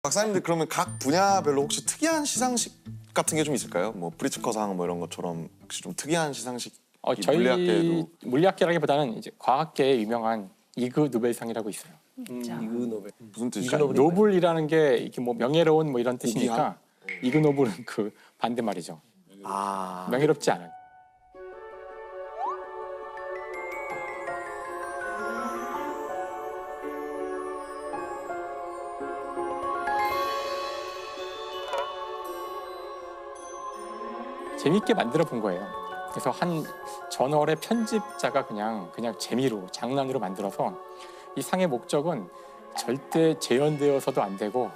박사님들 그러면 각 분야별로 혹시 특이한 시상식 같은 게 좀 있을까요? 뭐 프리츠커상 뭐 이런 것처럼 혹시 좀 특이한 시상식 저희 물리학계에도 물리학계라기보다는 이제 과학계에 유명한 이그 노벨상이라고 있어요. 이그 노벨. 무슨 뜻이죠? 노블이라는 게 이렇게 뭐 명예로운 뭐 이런 뜻이니까 이그 노블은 그 반대 말이죠. 아. 명예롭지 않은. 재밌게 만들어 본 거예요. 그래서 한 저널의 편집자가 그냥 재미로 장난으로 만들어서 이 상의 목적은 절대 재현되어서도 안 되고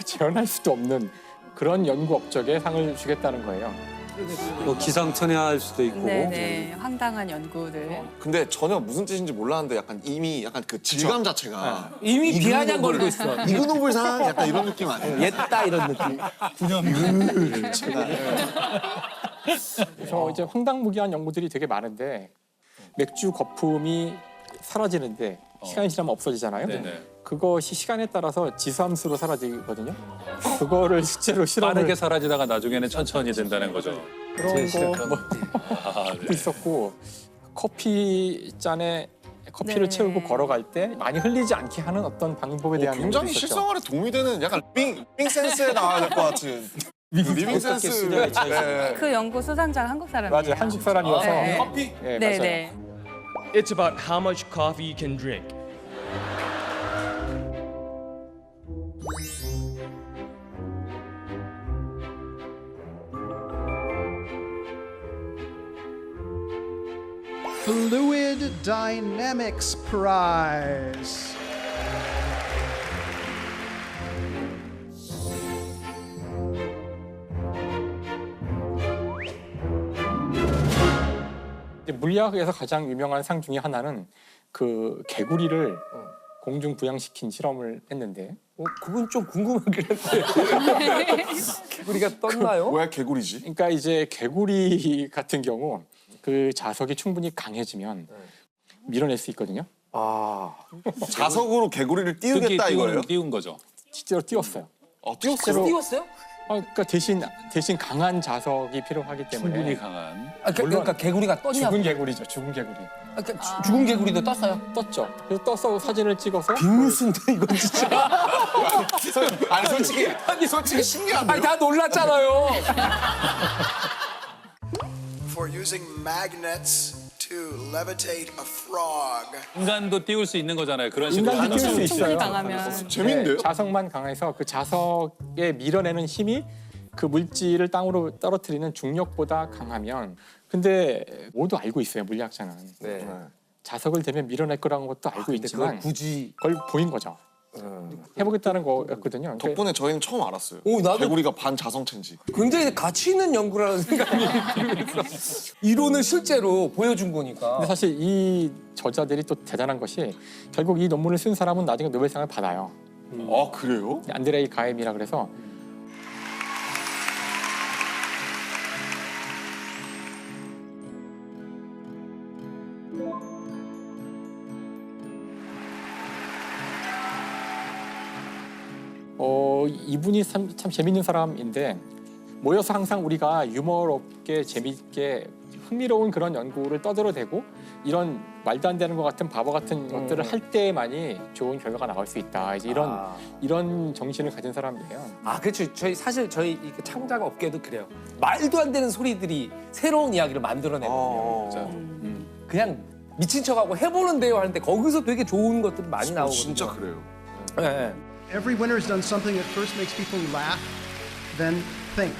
재현할 수도 없는 그런 연구 업적에 상을 주겠다는 거예요. 뭐 기상천외할 수도 있고. 네네, 황당한 연구들. 근데 전혀 무슨 뜻인지 몰랐는데 약간 이미 약간 그 질감 자체가 이미 이그 비아냥거리고 노벨, 있어. 이그 노벨상 약간 이런 느낌 아니에요? 옛다 이런 느낌. 그래서 이제 황당무계한 연구들이 되게 많은데 맥주 거품이 사라지는데 시간이 지나면 없어지잖아요. 그것이 시간에 따라서 지수함수로 사라지거든요. 그거를 실제로 실험을 빠르게 사라지다가 나중에는 천천히 된다는 거죠. 그런 거뭐 아, 네. 있었고 커피 잔에 커피를 네. 채우고 걸어갈 때 많이 흘리지 않게 하는 어떤 방법에 대한 굉장히 연구도 있었죠. 실생활에 도움이 되는 약간 리빙 센스에 나와야 될 것 같은 리빙 센스. 네. 그 연구 수상자가 한국 사람이에요. 맞아요. 한국 사람이어서 네. 커피 네, 맞아요. 네네. It's about how much coffee you can drink. Fluid Dynamics Prize. 이제 물리학에서 가장 유명한 상 중에 하나는 그 개구리를 공중 부양시킨 실험을 했는데 그건 좀 궁금하긴 한데. 우리가 떴나요? 왜 개구리지? 그러니까 이제 개구리 같은 경우 그 자석이 충분히 강해지면 밀어낼 수 있거든요. 아. 자석으로 개구리를 띄우겠다 이거예요? 띄운 거죠. 실제로 띄웠어요. 띄웠어요? 띄웠어요? 그러니까 대신 강한 자석이 필요하기 때문에 충분히 강한. 아, 그러니까 개구리가 떴냐? 죽은 개구리죠. 죽은 개구리. 아, 그러니까 죽은 개구리도 떴어요? 떴죠. 그래서 떠서 사진을 찍어서 빅뉴스인데 이건 진짜. 아니 솔직히 신기한데요? 아니 다 놀랐잖아요. for using magnets to levitate a frog. 인간도 띄울 수 있는 거잖아요. 그런 식으로 인간도 띄울 수 하는 있어요. 충분히 강하면. 재밌는데요? 자석만 강해서 그 자석에 밀어내는 힘이 그 물질을 땅으로 떨어뜨리는 중력보다 강하면 근데 모두 알고 있어요. 물리학자는. 네. 자석을 대면 밀어낼 거라는 것도 알고 근데 있지만 그걸 굳이. 그걸 보인 거죠. 해보겠다는 거였거든요. 덕분에 저희는 처음 알았어요. 오, 나도- 개구리가 반자성체인지. 굉장히 가치 있는 연구라는 생각이 들면서 이론을 실제로 보여준 거니까. 근데 사실 이 저자들이 또 대단한 것이 결국 이 논문을 쓴 사람은 나중에 노벨상을 받아요. 아 그래요? 안드레이 가엠이라 그래서 이분이 참 재밌는 사람인데 모여서 항상 우리가 유머롭게 재밌게 흥미로운 그런 연구를 떠들어대고 이런 말도 안 되는 것 같은 바보 같은 것들을 할 때만이 좋은 결과가 나올 수 있다. 이제 이런 정신을 가진 사람이에요. 아, 그렇죠. 저희 이 창작 업계도 그래요. 말도 안 되는 소리들이 새로운 이야기를 만들어내거든요. 그냥 미친 척하고 해보는데요 하는데 거기서 되게 좋은 것들이 많이 나오거든요. 진짜 그래요. 네. Every winner has done something that first makes people laugh, then think.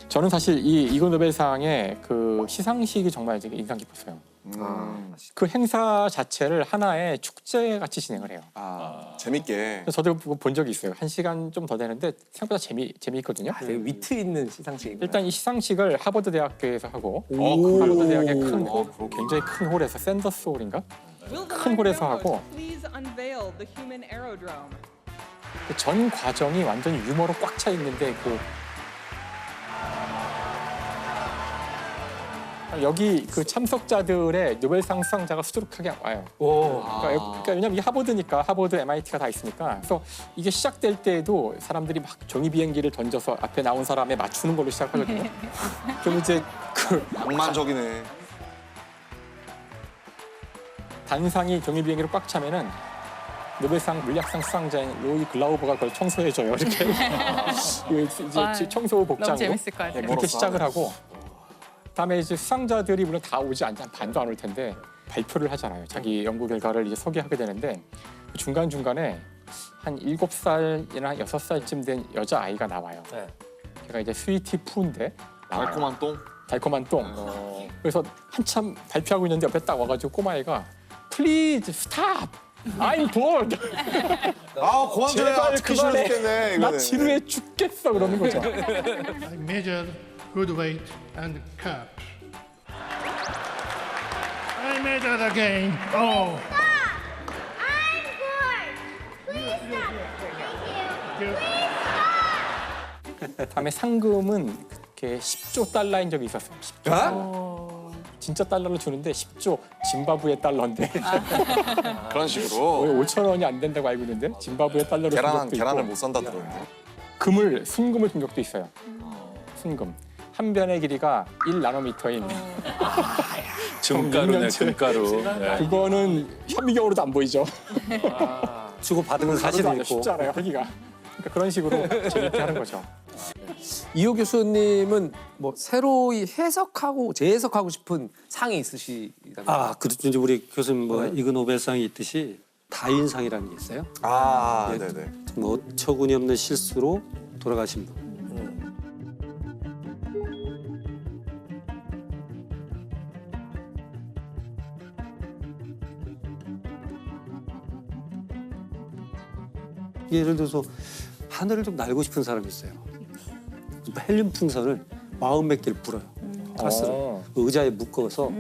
저는 사실 이 이그 노벨상의 그 시상식이 정말 되게 인상 깊었어요. 그 행사 자체를 하나의 축제 같이 진행을 해요. 재밌게. 그래서 저도 그거 본 적이 있어요. 1시간 좀 더 되는데 생각보다 재미있거든요. 되게 위트 있는 시상식이구나. 일단 이 시상식을 하버드 대학교에서 하고 그래요? 하버드 대학의 큰 굉장히 큰 홀에서 샌더스 홀인가? 큰 홀에서 하고 Please unveil the human aerodrome. 그 전 과정이 완전히 유머로 꽉 차 있는데 여기 그 참석자들의 노벨상 수상자가 수두룩하게 와요. 그러니까 왜냐면 이게 하버드니까 하버드, MIT가 다 있으니까. 그래서 이게 시작될 때에도 사람들이 막 종이 비행기를 던져서 앞에 나온 사람에 맞추는 걸로 시작하거든요. 그럼 이제 그 낭만적이네. 단상이 종이 비행기로 꽉 차면은 노벨상 물리학상 수상자인 로이 글라우버가 그걸 청소해줘요. 이렇게 이제 와, 청소 복장으로 너무 재밌을 것 같아요. 네, 그렇게 시작을 하고. 다음에 이제 수상자들이 물론 다 오지 않지 반도 안 올 텐데 발표를 하잖아요. 자기 연구 결과를 이제 소개하게 되는데 중간 중간에 한 7살이나 6살쯤 된 여자 아이가 나와요. 네. 걔가 이제 스위티 푸인데 나와요. 달콤한 똥. 달콤한 똥. 그래서 한참 발표하고 있는데 옆에 딱 와가지고 꼬마애가 Please stop. I'm bored. 아 그만 좀 해. 제발 듣기 싫어 그만해. 죽겠네. 나 이거는. 지루해 죽겠어 그러는 거죠. I measured good weight and cups. I measured again. Oh. I'm bored. Please stop. Thank you. 다음에 상금은 그렇게 10조 달러인 적이 있었어요. 10조. 진짜 달러로 주는데 10조 짐바브웨 달러인데 그런 식으로. 5,000원이 안 된다고 알고 있는데 짐바브웨 달러로 준 적도 있고 계란을 못 산다 들었는데. 순금을 준 적도 있어요. 순금. 한 변의 길이가 1나노미터인 금가루네, 육면체. 금가루. 네. 그거는 현미경으로도 안 보이죠. 주고 받으면 사실은 가지도 있고. 쉽지 않아요, 하기가. 그러니까 그런 식으로 재밌게 하는 거죠. 이호 교수님은 뭐 새로이 해석하고 재해석하고 싶은 상이 있으시다면? 아, 그렇죠. 이제 우리 교수님 뭐 이그 노벨상이 있듯이 다윈상이라는 게 있어요. 아, 예. 네네. 뭐 어처구니 없는 실수로 돌아가신 분. 예를 들어서 하늘을 좀 날고 싶은 사람이 있어요. 헬륨 풍선을 40몇 개를 불어요. 가스를 그 의자에 묶어서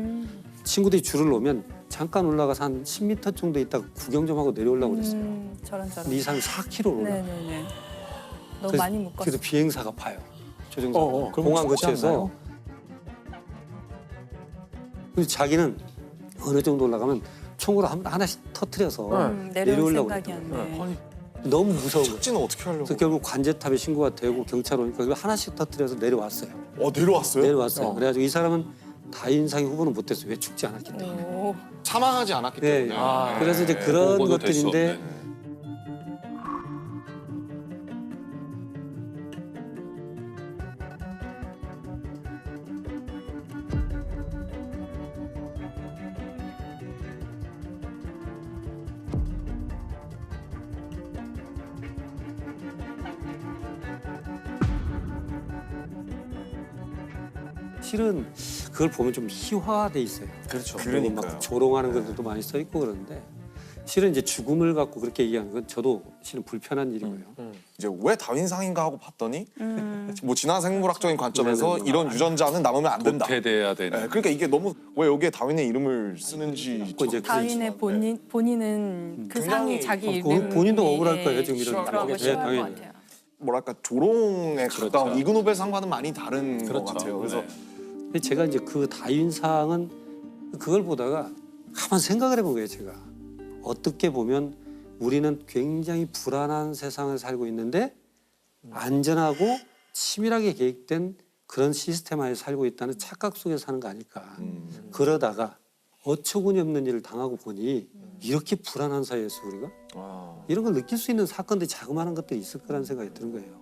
친구들이 줄을 놓으면 잠깐 올라가서 한 10m 정도 있다가 구경 좀 하고 내려오려고 그랬어요. 저런. 근데 이 사람이 4km를 올라. 네네네. 너무 많이 묶었어. 그래서 비행사가 봐요. 조종사. 그럼 공항 죽지 거치에서. 않나요? 그래서 자기는 어느 정도 올라가면 총으로 하나씩 터트려서 내려올 내려오려고 생각이었네. 너무 무서운 거예요. 착지는 어떻게 하려고? 그래서 결국 관제탑에 신고가 되고 경찰 오니까 이걸 하나씩 터트려서 내려왔어요. 내려왔어요? 내려왔어요. 그래가지고 이 사람은 다인상의 후보는 못했어요. 왜 죽지 않았기 때문에. 사망하지 않았기 네. 때문에. 그래서 이제 그런 보고도 될 수 것들인데 없네. 실은 그걸 보면 좀 희화돼 있어요. 그렇죠. 그리고 막 조롱하는 것들도 많이 써 있고 그러는데 실은 이제 죽음을 갖고 그렇게 얘기하는 건 저도 실은 불편한 일이고요. 이제 왜 다윈상인가 하고 봤더니 뭐 진화 생물학적인 관점에서 이런 유전자는 남으면 안 된다. 도태돼야 되는. 네, 그러니까 이게 너무 왜 여기에 다윈의 이름을 쓰는지 또 이제 다윈의 본인은 그 상이 자기 이름 본인도 억울할 거예요 지금 이런 그런 거 거. 싫어할 것 당연히. 같아요. 뭐랄까 조롱에 가까운 이그 노벨상과는 많이 다른 것 같아요. 그래서 네. 근데 제가 이제 그 다윈상은 그걸 보다가 가만 생각을 해본 거예요 제가. 어떻게 보면 우리는 굉장히 불안한 세상을 살고 있는데 안전하고 치밀하게 계획된 그런 시스템 하에 살고 있다는 착각 속에 사는 거 아닐까. 그러다가 어처구니 없는 일을 당하고 보니 이렇게 불안한 사회에서 우리가 이런 걸 느낄 수 있는 사건들이 자그마한 것들이 있을 거라는 생각이 드는 거예요.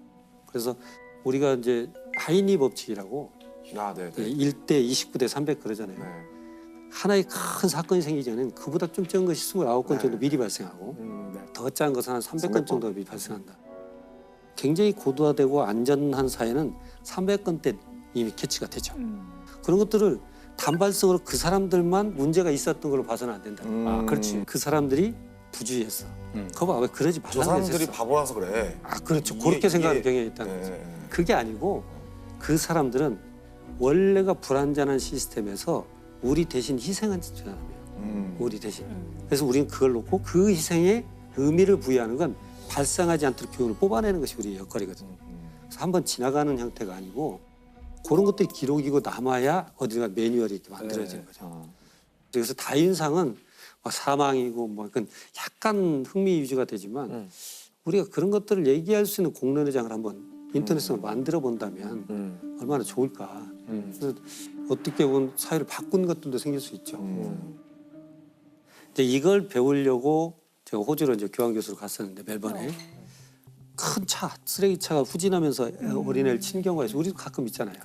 그래서 우리가 이제 하이니 법칙이라고 네. 1대 29대 300 그러잖아요. 네. 하나의 큰 사건이 생기기 전에는 그보다 좀 적은 것이 29건 정도 미리 발생하고 더 작은 것은 한 300건 정도 미리 발생한다. 굉장히 고도화되고 안전한 사회는 300건 때 이미 캐치가 되죠. 그런 것들을 단발성으로 그 사람들만 문제가 있었던 걸로 봐서는 안 된다. 아, 그렇지. 그 사람들이 부주의했어. 그거 봐, 왜 그러지 저 말라고 사람들이 했어. 바보라서 그래. 아, 그렇죠. 그렇게 생각하는 경향이 있다는 거죠. 그게 아니고 그 사람들은 원래가 불안전한 시스템에서 우리 대신 희생한 사람이에요. 우리 대신. 그래서 우리는 그걸 놓고 그 희생에 의미를 부여하는 건 발생하지 않도록 교훈을 뽑아내는 것이 우리의 역할이거든요. 그래서 한번 지나가는 형태가 아니고 그런 것들이 기록이고 남아야 어디가 매뉴얼이 이렇게 만들어지는 거죠. 그래서 다인상은 막 사망이고 뭐 그건 약간 흥미 위주가 되지만 우리가 그런 것들을 얘기할 수 있는 공론회장을 한번 인터넷으로 만들어 본다면 얼마나 좋을까. 그래서 어떻게 보면 사회를 바꾼 것들도 생길 수 있죠. 이제 이걸 배우려고 제가 호주로 이제 교환 교수로 갔었는데 멜번에 큰 차, 쓰레기차가 후진하면서 어린애를 친 경우가 있어요. 우리도 가끔 있잖아요.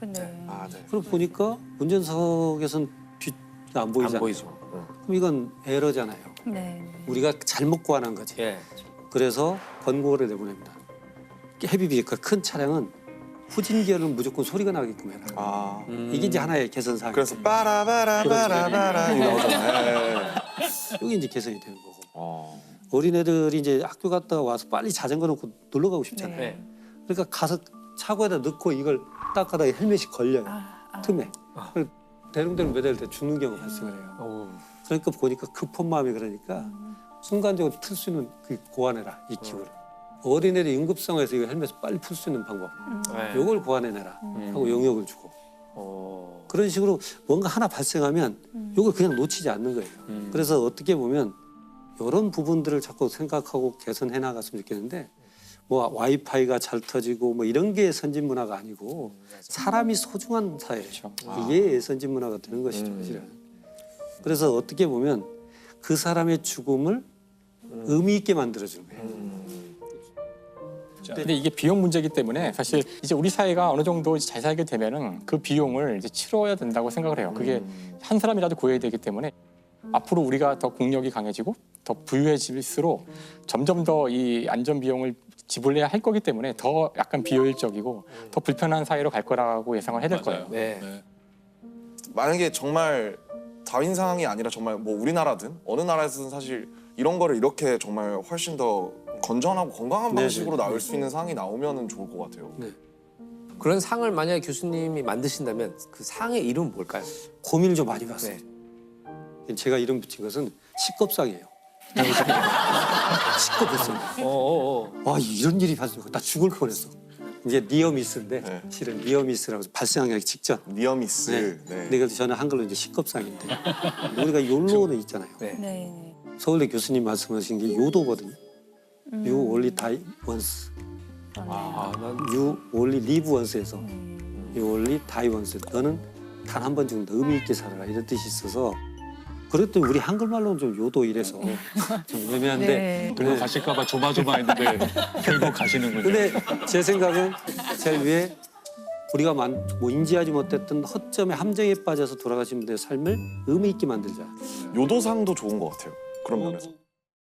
아, 네. 그럼 보니까 운전석에서는 뒤가 안 보이잖아요. 안 보이죠. 그럼 이건 에러잖아요. 네. 우리가 잘못 고안한 거지. 예. 그래서 권고를 내보냅니다. 헤비비니까 큰 차량은 후진 기어는 무조건 소리가 나게끔 해라. 아, 이게 이제 하나의 개선 사항. 그래서 빠라바라바라바라 이거 나오잖아요. 네. 이게 이제 개선이 되는 거고. 어. 어린애들이 이제 학교 갔다가 와서 빨리 자전거 놓고 놀러 가고 싶잖아요. 네. 그러니까 가서 차고에다 넣고 이걸 딱 하다가 헬멧이 걸려요. 틈에. 그걸 대롱대롱 매달 때 죽는 경우가 발생을 해요. 그러니까 보니까 급한 마음이 그러니까 순간적으로 틀 수 있는 그 고안해라, 이 기구를. 어린애들이 응급 상황에서 이거 헬멧을 빨리 풀 수 있는 방법. 요걸 고안해내라 하고 영역을 주고. 그런 식으로 뭔가 하나 발생하면 요걸 그냥 놓치지 않는 거예요. 그래서 어떻게 보면 이런 부분들을 자꾸 생각하고 개선해 나갔으면 좋겠는데 뭐 와이파이가 잘 터지고 뭐 이런 게 선진 문화가 아니고 사람이 소중한 사회죠. 이게 선진 문화가 되는 것이죠, 사실은. 그래서 어떻게 보면 그 사람의 죽음을 의미 있게 만들어주는 거예요. 근데 이게 비용 문제이기 때문에 사실 이제 우리 사회가 어느 정도 잘 살게 되면은 그 비용을 이제 치러야 된다고 생각을 해요. 그게 한 사람이라도 구해야 되기 때문에 앞으로 우리가 더 국력이 강해지고 더 부유해질수록 점점 더 이 안전 비용을 지불해야 할 거기 때문에 더 약간 비효율적이고 더 불편한 사회로 갈 거라고 예상을 해야 될 거예요. 네. 만약에 정말 다윈상이 아니라 정말 뭐 우리나라든 어느 나라에서든 사실 이런 거를 이렇게 정말 훨씬 더 건전하고 건강한 방식으로 나올 수 있는 상이 나오면 좋을 것 같아요. 네. 그런 상을 만약에 교수님이 만드신다면 그 상의 이름은 뭘까요? 고민을 좀 많이 봤어요. 제가 이름 붙인 것은 식겁상이에요. 식겁했습니다. 와, 이런 일이 발생했고 나 죽을 뻔했어. 이제 니어미스인데 실은 니어미스라고 해서 발생하기 직전. 니어미스. 네. 네. 근데 그래서 저는 한글로 이제 식겁상인데 우리가 욜로는 있잖아요. 네. 서울대 교수님 말씀하신 게 요도거든요. You only die once. You only live once에서 You only die once. 너는 단 한 번 죽는다. 의미 있게 살아라. 이런 뜻이 있어서 그랬더니 우리 한글말로는 좀 요도 이래서 좀 애매한데 네. 들고 가실까봐 조마조마했는데 결국 가시는군요. 근데 제 생각은 제일 위에 우리가 뭐 인지하지 못했던 허점의 함정에 빠져서 돌아가신 분들의 삶을 의미 있게 만들자. 요도상도 좋은 것 같아요. 그런 면에서.